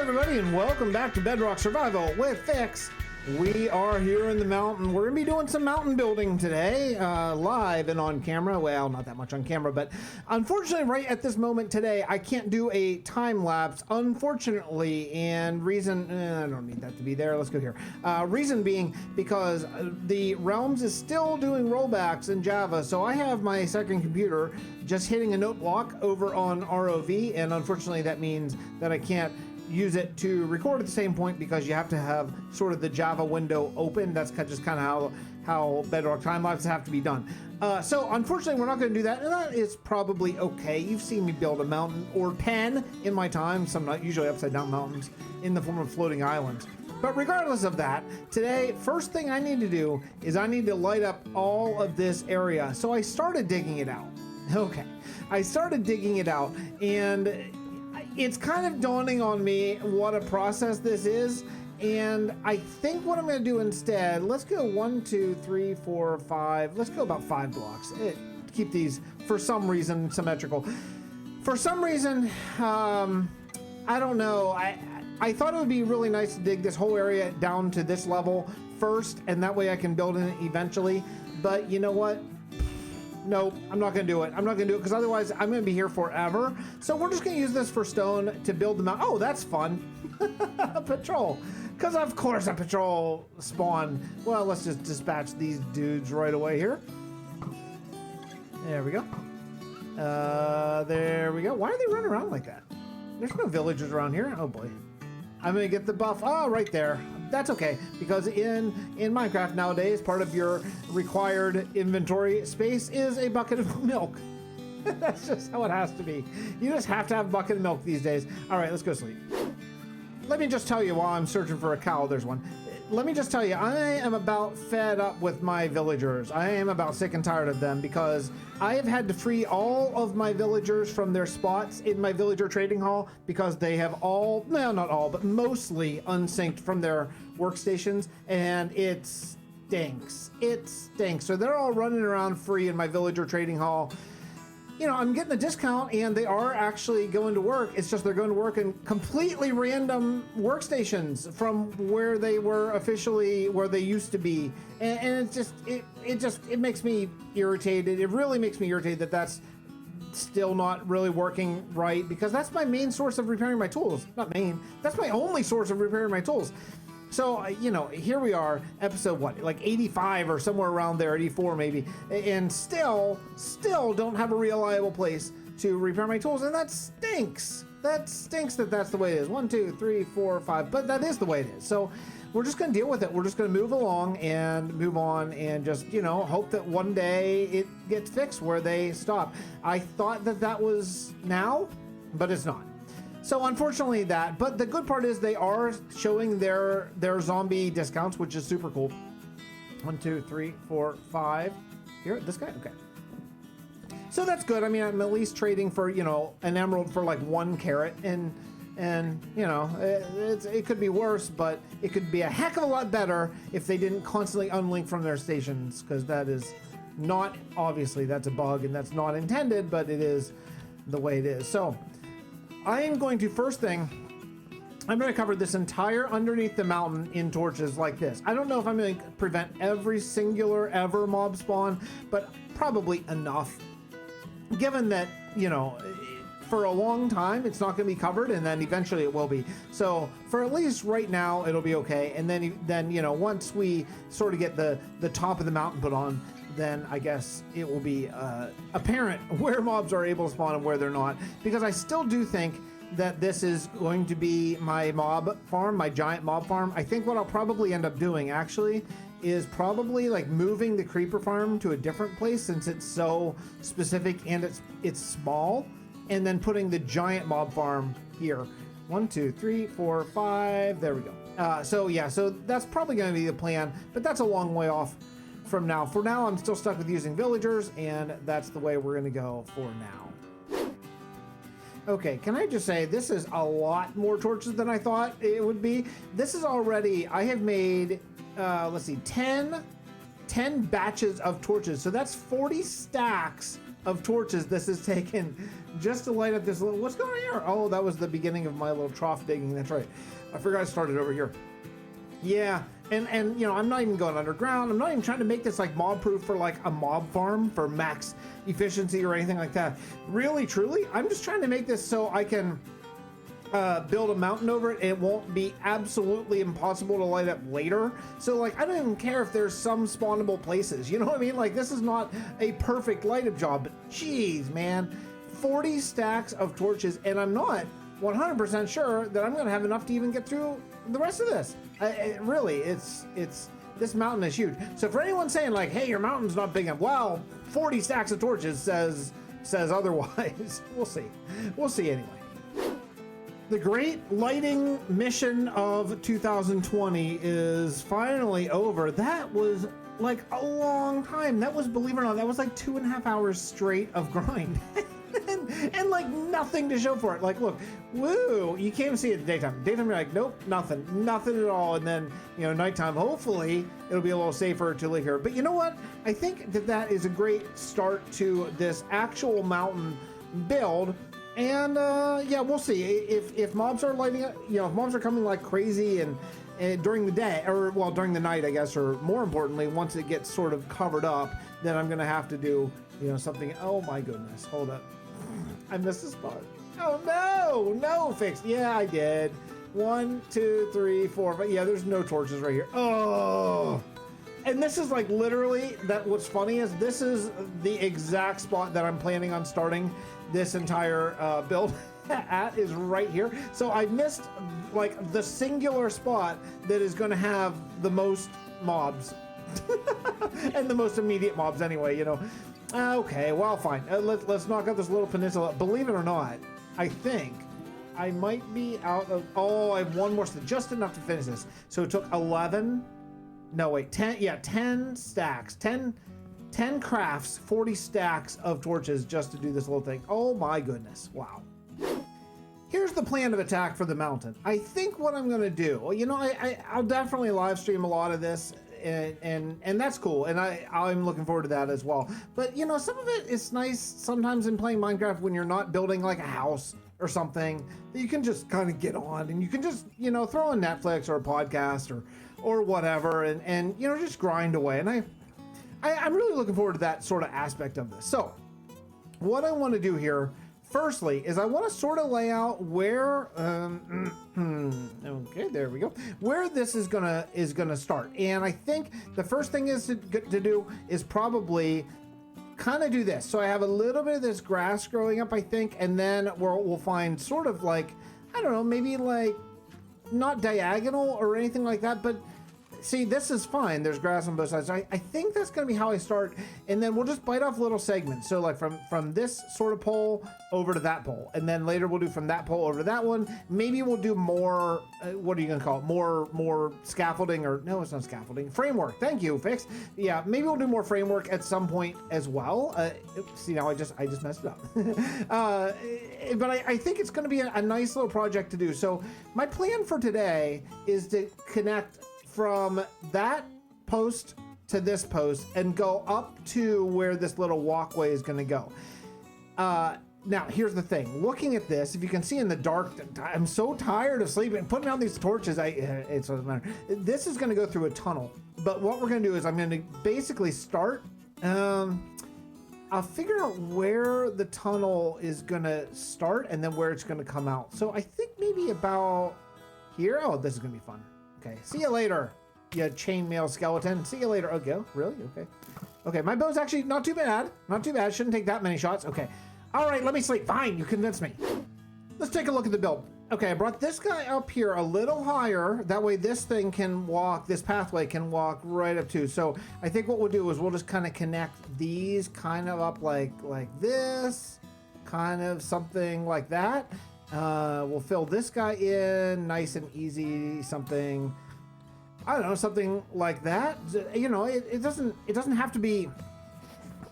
everybody, and welcome back to Bedrock Survival with Fix. We are here in the mountain. We're going to be doing some mountain building today, live and on camera. Well, not that much on camera, but unfortunately right at this moment today, I can't do a time lapse, unfortunately, and reason, I don't need that to be there. Let's go here. Reason being because the Realms is still doing rollbacks in Java, so I have my second computer just hitting a note block over on ROV, and unfortunately that means that I can't use it to record at the same point because you have to have sort of the Java window open. That's just kind of how Bedrock time lapses have to be done. So unfortunately we're not going to do that, and that is probably okay. You've seen me build a mountain or 10 in my time, some not usually upside down mountains in the form of floating islands. But regardless of that, today, first thing I need to do is I need to light up all of this area. So I started digging it out. Okay, I started digging it out, and it's kind of dawning on me what a process this is, and I think what I'm going to do instead, let's go 1, 2, 3, 4, 5, let's go about 5 blocks. Keep these, for some reason, symmetrical. For some reason, I don't know, I thought it would be really nice to dig this whole area down to this level first, and that way I can build in it eventually, but you know what? Nope, I'm not going to do it. I'm not going to do it because otherwise I'm going to be here forever. So we're just going to use this for stone to build them out. Oh, that's fun. A patrol. Because of course a patrol spawn. Well, let's just dispatch these dudes right away here. There we go. There we go. Why are they running around like that? There's no villagers around here. Oh boy. I'm going to get the buff. Oh, right there. That's okay, because in Minecraft nowadays, part of your required inventory space is a bucket of milk. That's just how it has to be. You just have to have a bucket of milk these days. All right, let's go sleep. Let me just tell you while I'm searching for a cow, there's one. Let me just tell you, I am about fed up with my villagers. I am about sick and tired of them because I have had to free all of my villagers from their spots in my villager trading hall because they have all, no, not all, but mostly unsynced from their workstations, and it stinks. It stinks. So they're all running around free in my villager trading hall. You know, I'm getting a discount and they are actually going to work. It's just they're going to work in completely random workstations from where they were officially, where they used to be. And it makes me irritated. It really makes me irritated that that's still not really working right, because that's my main source of repairing my tools. Not main, that's my only source of repairing my tools. So, you know, here we are, episode, what, like 85 or somewhere around there, 84 maybe, and still don't have a reliable place to repair my tools, and that stinks. That stinks that that's the way it is. 1, 2, 3, 4, 5, but that is the way it is. So we're just going to deal with it. We're just going to move along and move on and just, you know, hope that one day it gets fixed where they stop. I thought that that was now, but it's not. So unfortunately that, but the good part is they are showing their zombie discounts, which is super cool. 1, 2, 3, 4, 5. Here, this guy, okay. So that's good. I mean, I'm at least trading for, you know, an emerald for like 1 carrot, and you know, it could be worse, but it could be a heck of a lot better if they didn't constantly unlink from their stations, because that is not, obviously that's a bug and that's not intended, but it is the way it is. So I am going to, first thing, I'm going to cover this entire underneath the mountain in torches like this. I don't know if I'm going to prevent every singular ever mob spawn, but probably enough. Given that, you know, for a long time it's not going to be covered, and then eventually it will be. So for at least right now it'll be okay, and then you know, once we sort of get the top of the mountain put on, then I guess it will be apparent where mobs are able to spawn and where they're not, because I still do think that this is going to be my mob farm, my giant mob farm. I think what I'll probably end up doing actually is probably like moving the creeper farm to a different place, since it's so specific and it's small, and then putting the giant mob farm here. 1, 2, 3, 4, 5, there we go. So yeah, so that's probably going to be the plan, but that's a long way off from now. For now, I'm still stuck with using villagers, and that's the way we're going to go for now. Okay, can I just say, this is a lot more torches than I thought it would be. This is already, I have made, let's see, 10 batches of torches. So that's 40 stacks of torches this has taken just to light up this little, what's going on here? Oh, that was the beginning of my little trough digging. That's right. I forgot I started over here. Yeah, and you know, I'm not even going underground. I'm not even trying to make this like mob proof for like a mob farm for max efficiency or anything like that. Really, truly, I'm just trying to make this so I can build a mountain over it and it won't be absolutely impossible to light up later. So like, I don't even care if there's some spawnable places, you know what I mean? Like, this is not a perfect light up job, but geez, man, 40 stacks of torches, and I'm not 100% sure that I'm gonna have enough to even get through the rest of this. Really, it's this mountain is huge. So for anyone saying like, hey, your mountain's not big enough, well, 40 stacks of torches says otherwise. We'll see anyway. The great lighting mission of 2020 is finally over. That was like a long time. That was, believe it or not, that was like 2.5 hours straight of grind. and like nothing to show for it. Like, look, woo, you can't even see it in daytime. Daytime, you're like, nope, nothing at all. And then, you know, nighttime, hopefully it'll be a little safer to live here. But you know what? I think that is a great start to this actual mountain build. And yeah, we'll see if mobs are lighting up, you know, if mobs are coming like crazy and during the day, or well, during the night, I guess, or more importantly, once it gets sort of covered up, then I'm gonna have to do, you know, something. Oh my goodness, hold up, I missed a spot. Oh no, fixed. Yeah, I did. 1, 2, 3, 4, but yeah, there's no torches right here. Oh. And this is like literally, that what's funny is this is the exact spot that I'm planning on starting this entire build at, is right here. So I missed like the singular spot that is going to have the most mobs and the most immediate mobs anyway, you know. Okay, well, fine. Let's knock out this little peninsula. Believe it or not, I think I might be out of, oh, I have one more, just enough to finish this. So it took 11, no wait, 10, yeah, 10 stacks, 10 crafts, 40 stacks of torches just to do this little thing. Oh my goodness, wow. Here's the plan of attack for the mountain. I think what I'm gonna do, you know, I'll definitely live stream a lot of this, and that's cool, and I'm looking forward to that as well. But you know, some of it is nice sometimes in playing Minecraft when you're not building like a house or something, that you can just kind of get on and you can just, you know, throw on Netflix or a podcast or whatever, and you know, just grind away. And I'm really looking forward to that sort of aspect of this. So what I want to do here firstly is I want to sort of lay out where okay, there we go, where this is gonna start. And I think the first thing is to do is probably kind of do this. So I have a little bit of this grass growing up, I think, and then we'll find sort of like, I don't know, maybe like not diagonal or anything like that, but see, this is fine. There's grass on both sides. I think that's going to be how I start, and then we'll just bite off little segments. So like from this sort of pole over to that pole, and then later we'll do from that pole over to that one. Maybe we'll do more, what are you going to call it? More scaffolding, or no, it's not scaffolding. Framework. Thank you, Fix. Yeah, maybe we'll do more framework at some point as well. See, now I just messed it up. But I think it's going to be a nice little project to do. So my plan for today is to connect from that post to this post and go up to where this little walkway is going to go. Now, here's the thing. Looking at this, if you can see in the dark, I'm so tired of sleeping. Putting out these torches, it doesn't matter. This is going to go through a tunnel. But what we're going to do is I'm going to basically start. I'll figure out where the tunnel is going to start and then where it's going to come out. So I think maybe about here. Oh, this is going to be fun. Okay, see you later, you chainmail skeleton. See you later. Okay, really? Okay. Okay, my bow's actually not too bad. Not too bad. Shouldn't take that many shots. Okay. All right, let me sleep. Fine, you convinced me. Let's take a look at the build. Okay, I brought this guy up here a little higher. That way this thing can walk, this pathway can walk right up to. So I think what we'll do is we'll just kind of connect these kind of up like this, kind of something like that. We'll fill this guy in nice and easy, something, I don't know, something like that. You know, it doesn't have to be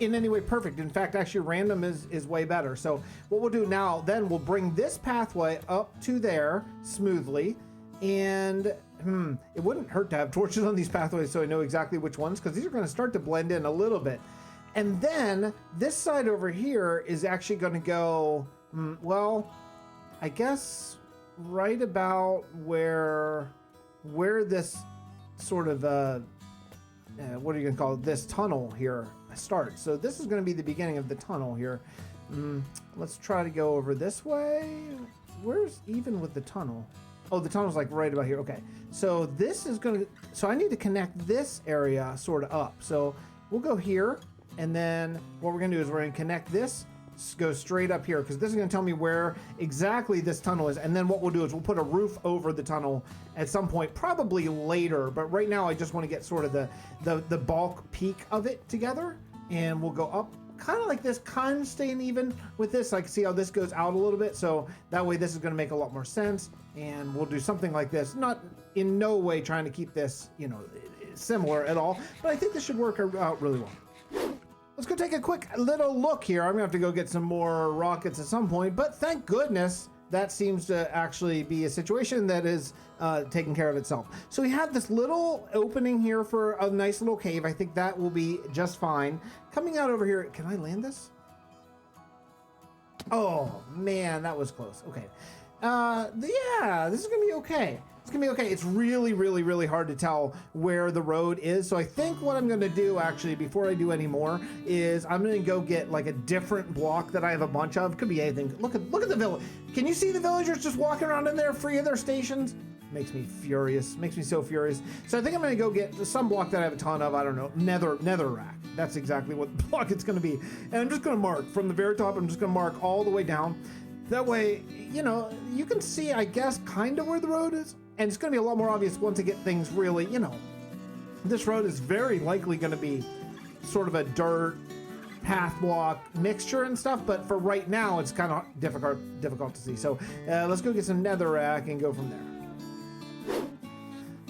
in any way perfect. In fact, actually random is way better. So what we'll do now, then we'll bring this pathway up to there smoothly, and it wouldn't hurt to have torches on these pathways so I know exactly which ones, because these are going to start to blend in a little bit. And then this side over here is actually going to go, well, I guess right about where this sort of, what are you going to call it? This tunnel here starts. So this is going to be the beginning of the tunnel here. Let's try to go over this way. Where's even with the tunnel? Oh, the tunnel's like right about here. Okay. So this is going to, so I need to connect this area sort of up. So we'll go here. And then what we're going to do is we're going to connect this, go straight up here, because this is going to tell me where exactly this tunnel is. And then what we'll do is we'll put a roof over the tunnel at some point, probably later. But right now I just want to get sort of the bulk peak of it together. And we'll go up kind of like this, kind of staying even with this. I can see how this goes out a little bit. So that way this is going to make a lot more sense. And we'll do something like this. Not in no way trying to keep this, you know, similar at all. But I think this should work out really well. Let's go take a quick little look here. I'm gonna have to go get some more rockets at some point, but thank goodness that seems to actually be a situation that is taking care of itself. So we have this little opening here for a nice little cave. I think that will be just fine. Coming out over here, can I land this? Oh man, that was close. Okay. Yeah, this is gonna be okay. It's gonna be okay. It's really, really, really hard to tell where the road is. So I think what I'm gonna do actually, before I do any more, is I'm gonna go get like a different block that I have a bunch of. Could be anything. Look at the village. Can you see the villagers just walking around in there free of their stations? Makes me furious. Makes me so furious. So I think I'm gonna go get some block that I have a ton of. I don't know, netherrack. That's exactly what block it's gonna be. And I'm just gonna mark from the very top. I'm just gonna mark all the way down. That way, you know, you can see, I guess, kind of where the road is. And it's going to be a lot more obvious once I get things really, you know, this road is very likely going to be sort of a dirt path block mixture and stuff. But for right now, it's kind of difficult to see. So let's go get some netherrack and go from there.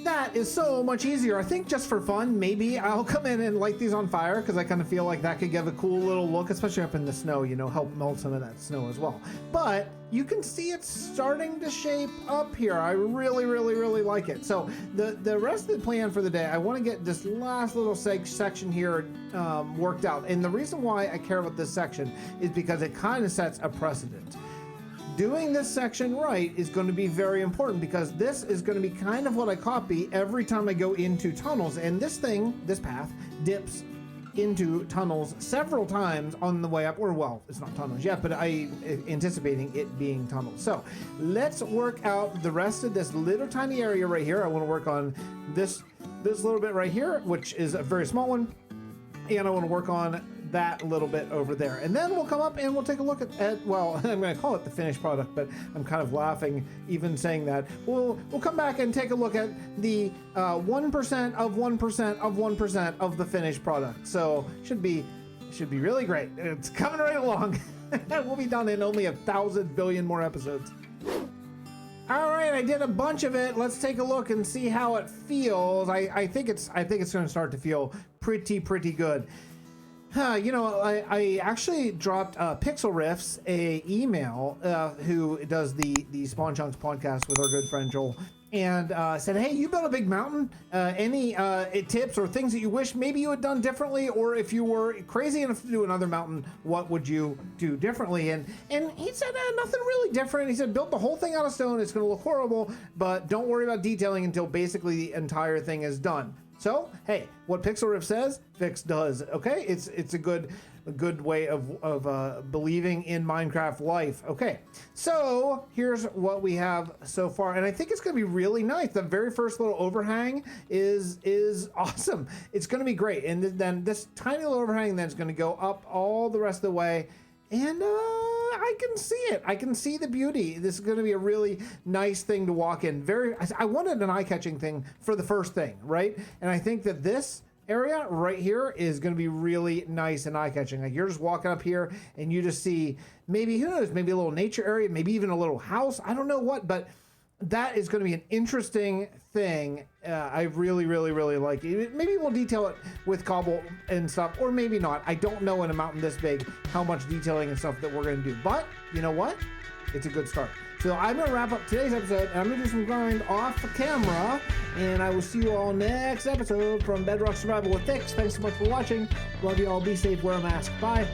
That is so much easier. I think just for fun, maybe I'll come in and light these on fire because I kind of feel like that could give a cool little look, especially up in the snow, you know, help melt some of that snow as well. But you can see it's starting to shape up here. I really, really, really like it. So the rest of the plan for the day, I want to get this last little section here worked out. And the reason why I care about this section is because it kind of sets a precedent. Doing this section right is going to be very important because this is going to be kind of what I copy every time I go into tunnels. And this path dips into tunnels several times on the way up, or well, it's not tunnels yet, but I'm anticipating it being tunnels. So let's work out the rest of this little tiny area right here. I want to work on this little bit right here, which is a very small one. And I want to work on that little bit over there. And then we'll come up and we'll take a look at well, I'm going to call it the finished product, but I'm kind of laughing even saying that. We'll come back and take a look at the 1% of 1% of 1% of the finished product. So should be really great. It's coming right along. We'll be done in only 1,000 billion more episodes. All right, I did a bunch of it. Let's take a look and see how it feels. I think it's going to start to feel pretty good. You know, I actually dropped Pixel Riffs a email, who does the Spawn Chunks podcast with our good friend Joel, and said, hey, you built a big mountain. Any tips or things that you wish maybe you had done differently, or if you were crazy enough to do another mountain, what would you do differently? And he said, nothing really different. He said, build the whole thing out of stone. It's going to look horrible, but don't worry about detailing until basically the entire thing is done. So, hey, what Pixel Riff says, Fix does. Okay, it's a good way of believing in Minecraft life. Okay, so here's what we have so far, and I think it's going to be really nice. The very first little overhang is awesome. It's going to be great, and then this tiny little overhang then is going to go up all the rest of the way, and I can see it. I can see the beauty. This is going to be a really nice thing to walk in. I wanted an eye-catching thing for the first thing, right? And I think that this area right here is going to be really nice and eye-catching. Like you're just walking up here and you just see maybe, who knows, maybe a little nature area, maybe even a little house. I don't know what, but that is going to be an interesting thing. I really, really, really like it. Maybe we'll detail it with cobble and stuff, or maybe not. I don't know in a mountain this big how much detailing and stuff that we're going to do. But you know what? it's a good start. So I'm going to wrap up today's episode, and I'm going to do some grind off the camera, and I will see you all next episode from Bedrock Survival with Fix. Thanks so much for watching. Love you all. Be safe. Wear a mask. Bye.